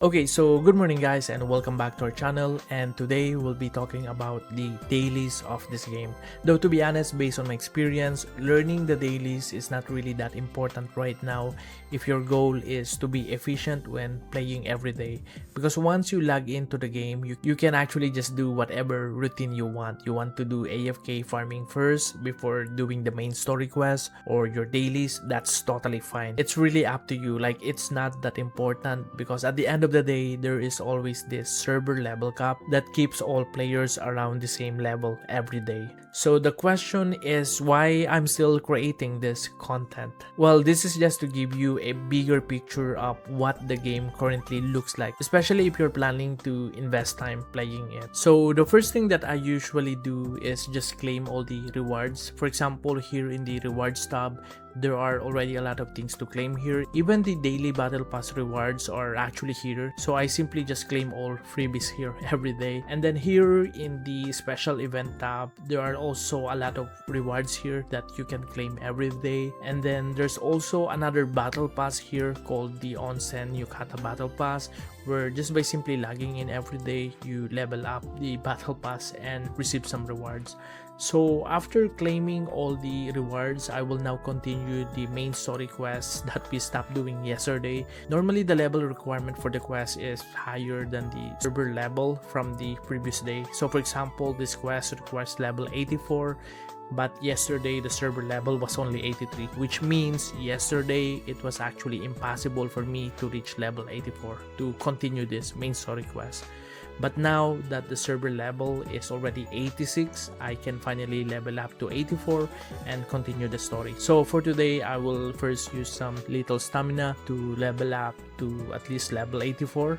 Okay, so good morning guys and welcome back to our channel, and today we'll be talking about the dailies of this game. Though to be honest, based on my experience, learning the dailies is not really that important right now if your goal is to be efficient when playing every day. Because once you log into the game, you can actually just do whatever routine you want. You want to do AFK farming first before doing the main story quest or your dailies, that's totally fine. It's really up to you, like it's not that important because at the end of the day, there is always this server level cap that keeps all players around the same level every day. So the question is why I'm still creating this content. Well, this is just to give you a bigger picture of what the game currently looks like, especially if you're planning to invest time playing it. So the first thing that I usually do is just claim all the rewards. For example, here in the rewards tab, there are already a lot of things to claim here. Even the daily battle pass rewards are actually here, so I simply just claim all freebies here every day. And then here in the special event tab, there are also a lot of rewards here that you can claim every day. And then there's also another battle pass here called the Onsen Yukata battle pass, where just by simply logging in every day, you level up the battle pass and receive some rewards. So after claiming all the rewards, I will now continue the main story quests that we stopped doing yesterday. Normally the level requirement for the quest is higher than the server level from the previous day. So for example, this quest requires level 84, but yesterday the server level was only 83, which means yesterday it was actually impossible for me to reach level 84 to continue this main story quest. But now that the server level is already 86, I can finally level up to 84 and continue the story. So for today, I will first use some little stamina to level up to at least level 84.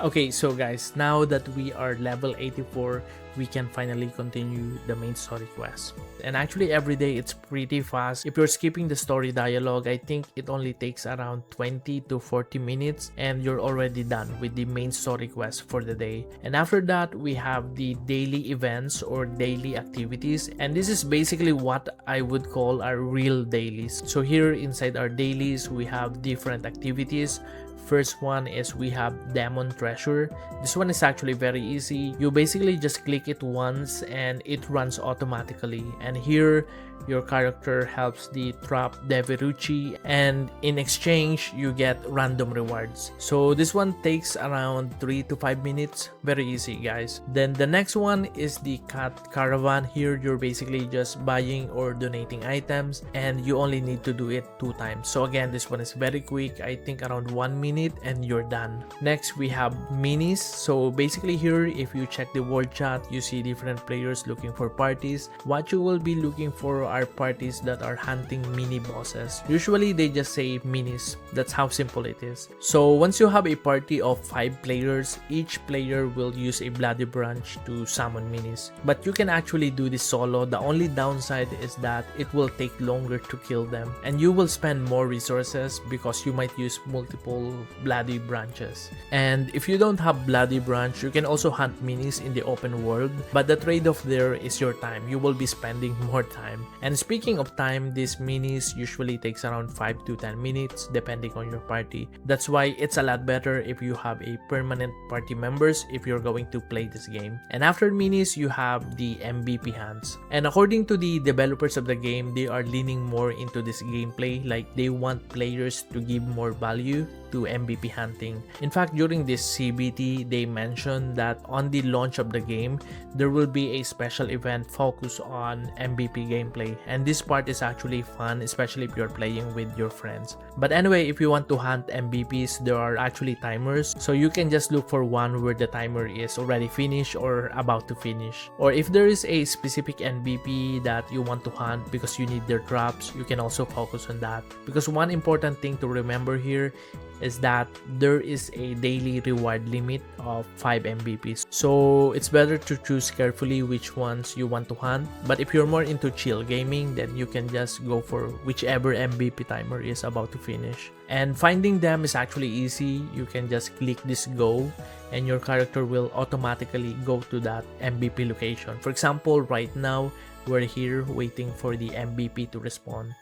Okay, so guys, now that we are level 84, we can finally continue the main story quest. And actually every day it's pretty fast. If you're skipping the story dialogue, I think it only takes around 20 to 40 minutes and you're already done with the main story quest for the day. And after that, we have the daily events or daily activities, and this is basically what I would call our real dailies. So here inside our dailies, we have different activities. First one is we have Demon Treasure. This one is actually very easy. You basically just click it once and it runs automatically. And here, your character helps the trap Deverucci, and in exchange, you get random rewards. So this one takes around 3 to 5 minutes. Very easy, guys. Then the next one is the Paw Caravan. Here, you're basically just buying or donating items, and you only need to do it 2 times. So again, this one is very quick. I think around 1 minute and you're done. Next, we have minis. So basically here, if you check the world chat, you see different players looking for parties. What you will be looking for are parties that are hunting mini bosses. Usually they just say minis. That's how simple it is. So once you have a party of 5 players, each player will use a bloody branch to summon minis. But you can actually do this solo. The only downside is that it will take longer to kill them, and you will spend more resources because you might use multiple bloody branches. And if you don't have bloody branch, you can also hunt minis in the open world, but the trade-off there is your time. You will be spending more time. And speaking of time, these minis usually takes around 5 to 10 minutes depending on your party. That's why it's a lot better if you have a permanent party members if you're going to play this game. And after minis, you have the MVP hunts. And according to the developers of the game, they are leaning more into this gameplay, like they want players to give more value to MVP hunting. In fact, during this CBT, they mentioned that on the launch of the game, there will be a special event focused on MVP gameplay. And this part is actually fun, especially if you're playing with your friends. But anyway, if you want to hunt MVPs, there are actually timers. So you can just look for one where the timer is already finished or about to finish. Or if there is a specific MVP that you want to hunt because you need their drops, you can also focus on that. Because one important thing to remember here is that there is a daily reward limit of 5 MVPs. So it's better to choose carefully which ones you want to hunt. But if you're more into chill gaming, then you can just go for whichever MVP timer is about to finish. And finding them is actually easy. You can just click this go and your character will automatically go to that MVP location. For example, right now, we're here waiting for the MVP to respawn.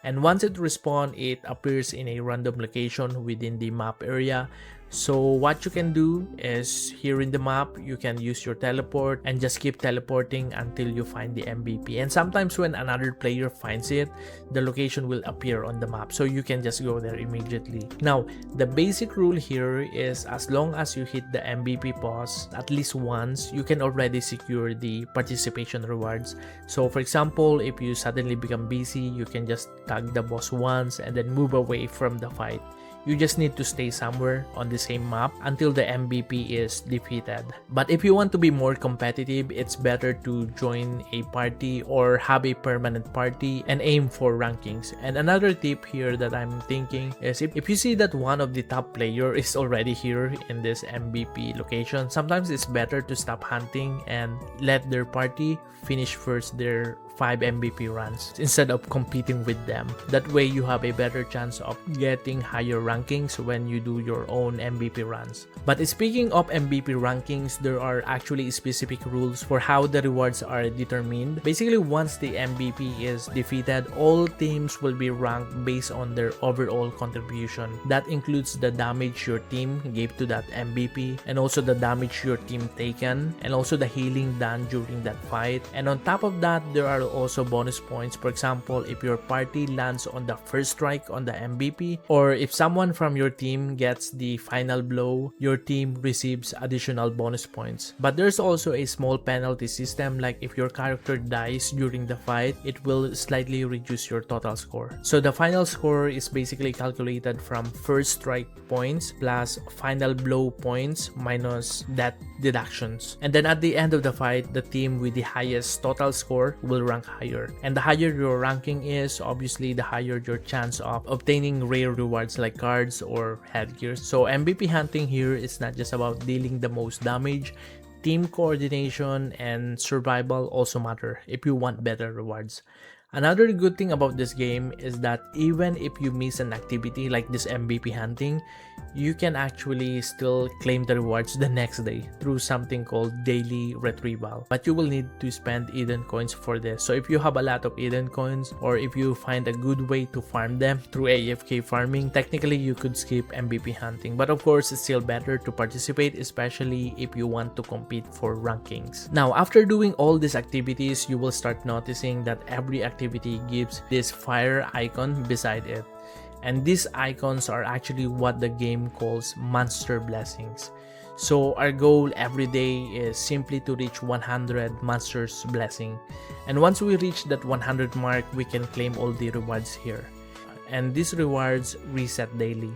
And once it respawns, it appears in a random location within the map area. So what you can do is, here in the map, you can use your teleport and just keep teleporting until you find the MVP. And sometimes when another player finds it, the location will appear on the map, so you can just go there immediately. Now, the basic rule here is as long as you hit the MVP pause at least once, you can already secure the participation rewards. So for example, if you suddenly become busy, you can just tag the boss once and then move away from the fight. You just need to stay somewhere on the same map until the MVP is defeated. But if you want to be more competitive, it's better to join a party or have a permanent party and aim for rankings. And another tip here that I'm thinking is if you see that one of the top player is already here in this MVP location, sometimes it's better to stop hunting and let their party finish first their 5 MVP runs instead of competing with them. That way you have a better chance of getting higher rankings when you do your own MVP runs. But speaking of MVP rankings, there are actually specific rules for how the rewards are determined. Basically, once the MVP is defeated, all teams will be ranked based on their overall contribution. That includes the damage your team gave to that MVP, and also the damage your team taken, and also the healing done during that fight. And on top of that, there are also bonus points. For example, if your party lands on the first strike on the MVP, or if someone from your team gets the final blow, your team receives additional bonus points. But there's also a small penalty system, like if your character dies during the fight, it will slightly reduce your total score. So the final score is basically calculated from first strike points plus final blow points minus death deductions. And then at the end of the fight, the team with the highest total score will rank higher. And the higher your ranking is, obviously the higher your chance of obtaining rare rewards like cards or headgear. So MVP hunting here is not just about dealing the most damage. Team coordination and survival also matter if you want better rewards. Another good thing about this game is that even if you miss an activity like this MVP hunting, you can actually still claim the rewards the next day through something called daily retrieval. But you will need to spend Eden coins for this. So if you have a lot of Eden coins, or if you find a good way to farm them through AFK farming, technically you could skip MVP hunting. But of course, it's still better to participate, especially if you want to compete for rankings. Now, after doing all these activities, you will start noticing that every activity gives this fire icon beside it. And these icons are actually what the game calls monster blessings. So our goal every day is simply to reach 100 monsters blessing. And once we reach that 100 mark, we can claim all the rewards here. And these rewards reset daily.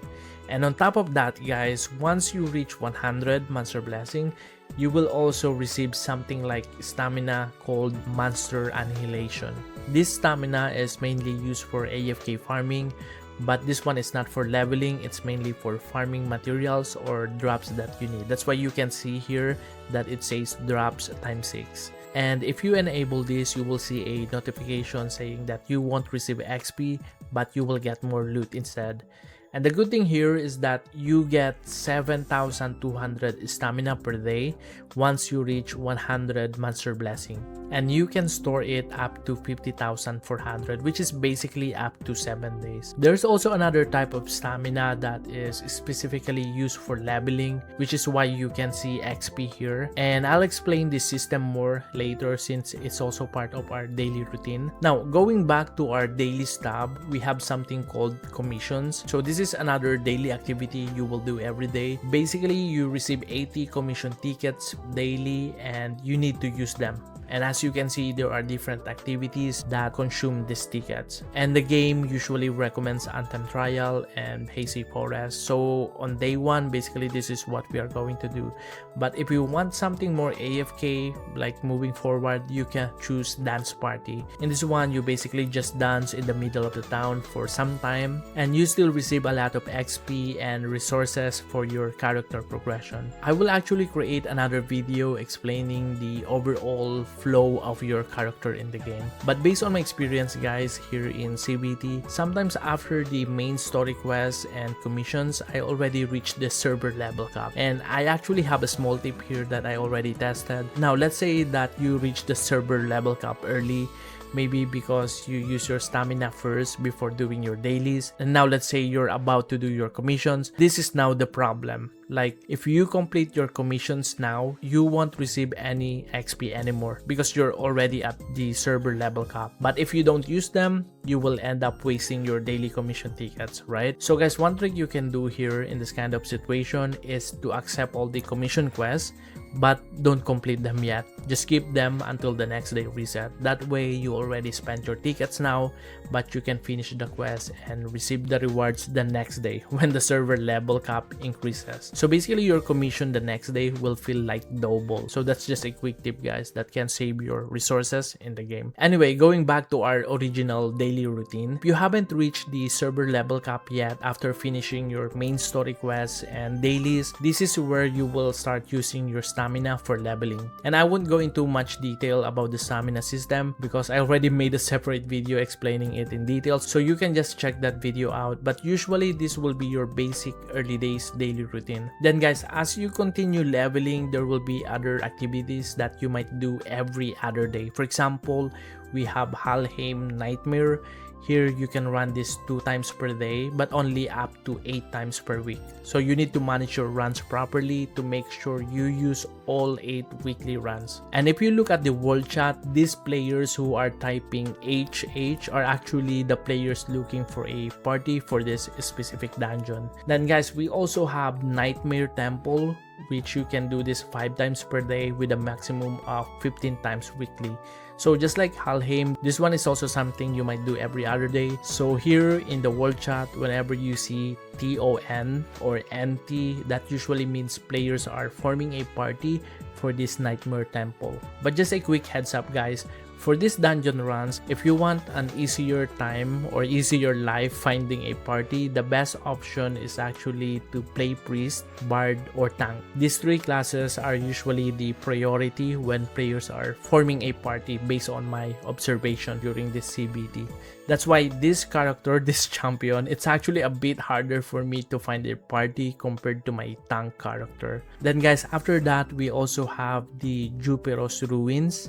And on top of that, guys, once you reach 100 monster blessing, you will also receive something like stamina called Monster Annihilation. This stamina is mainly used for AFK farming, but this one is not for leveling. It's mainly for farming materials or drops that you need. That's why you can see here that it says drops times 6. And if you enable this, you will see a notification saying that you won't receive XP, but you will get more loot instead. And the good thing here is that you get 7,200 stamina per day once you reach 100 monster blessing. And you can store it up to 50,400, which is basically up to 7 days. There's also another type of stamina that is specifically used for leveling, which is why you can see XP here. And I'll explain this system more later since it's also part of our daily routine. Now, going back to our dailies tab, we have something called commissions. So this is another daily activity you will do every day. Basically, you receive 80 commission tickets daily and you need to use them. And as you can see, there are different activities that consume these tickets. And the game usually recommends Anthem Trial and Hazy Forest. So on day 1, basically this is what we are going to do. But if you want something more AFK, like moving forward, you can choose Dance Party. In this one, you basically just dance in the middle of the town for some time, and you still receive a lot of XP and resources for your character progression. I will actually create another video explaining the overall flow of your character in the game. But based on my experience, guys, here in CBT, sometimes after the main story quests and commissions, I already reached the server level cap. And I actually have a small tip here that I already tested. Now, let's say that you reach the server level cap early. maybe because you use your stamina first before doing your dailies, and now let's say you're about to do your commissions. This is now the problem. Like, if you complete your commissions now, you won't receive any XP anymore because you're already at the server level cap. But if you don't use them, you will end up wasting your daily commission tickets, right? So guys, one trick you can do here in this kind of situation is to accept all the commission quests, but don't complete them yet. Just keep them until the next day reset. That way you already spent your tickets now, but you can finish the quest and receive the rewards the next day when the server level cap increases. So basically your commission the next day will feel like double. So that's just a quick tip, guys, that can save your resources in the game. Anyway, going back to our original daily routine, if you haven't reached the server level cap yet after finishing your main story quests and dailies, this is where you will start using your stamina for leveling. And I won't go into much detail about the stamina system because I already made a separate video explaining it in detail, so you can just check that video out. But usually this will be your basic early days daily routine. Then guys, as you continue leveling, there will be other activities that you might do every other day. For example, we have Helheim Nightmare. Here you can run this 2 times per day, but only up to 8 times per week. So you need to manage your runs properly to make sure you use all 8 weekly runs. And if you look at the world chat, these players who are typing HH are actually the players looking for a party for this specific dungeon. Then guys, we also have Nightmare Temple, which you can do this 5 times per day with a maximum of 15 times weekly. So just like Helheim, this one is also something you might do every other day. So here in the world chat, whenever you see TON or NT, that usually means players are forming a party for this Nightmare Temple. But just a quick heads up, guys, for these dungeon runs, if you want an easier time or easier life finding a party, the best option is actually to play priest, bard, or tank. These 3 classes are usually the priority when players are forming a party based on my observation during this CBT. That's why this character, this champion, it's actually a bit harder for me to find a party compared to my tank character. Then guys, after that, we also have the Juperos Ruins.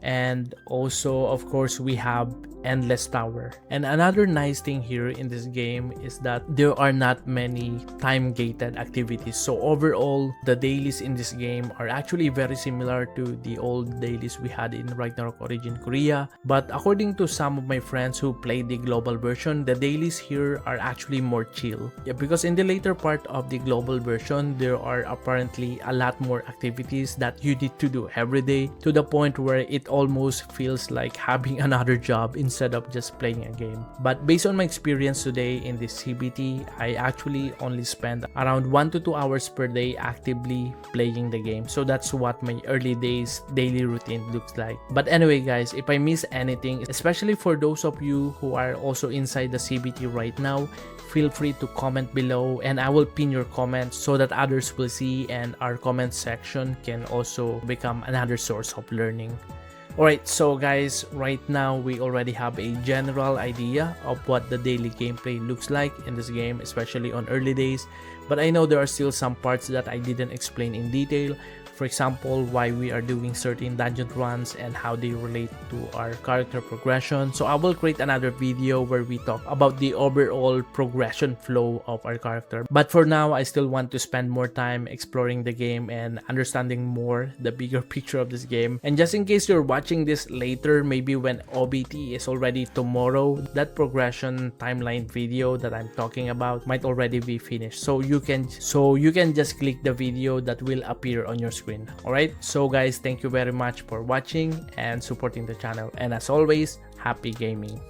And also, of course, we have Endless Tower. And another nice thing here in this game is that there are not many time-gated activities. So overall, the dailies in this game are actually very similar to the old dailies we had in Ragnarok Origin Korea. But according to some of my friends who played the global version, the dailies here are actually more chill. Yeah, because in the later part of the global version, there are apparently a lot more activities that you need to do every day, to the point where it almost feels like having another job instead of just playing a game. But based on my experience today in this CBT, I actually only spend around 1 to 2 hours per day actively playing the game. So that's what my early days daily routine looks like. But anyway guys, if I miss anything, especially for those of you who are also inside the CBT right now, feel free to comment below and I will pin your comments so that others will see and our comment section can also become another source of learning. Alright, so guys, right now we already have a general idea of what the daily gameplay looks like in this game, especially on early days. But I know there are still some parts that I didn't explain in detail. For example, why we are doing certain dungeon runs and how they relate to our character progression. So I will create another video where we talk about the overall progression flow of our character. But for now, I still want to spend more time exploring the game and understanding more the bigger picture of this game. And just in case you're watching this later, maybe when OBT is already tomorrow, that progression timeline video that I'm talking about might already be finished. So you can just click the video that will appear on your screen. Alright, so guys, thank you very much for watching and supporting the channel, and as always, happy gaming.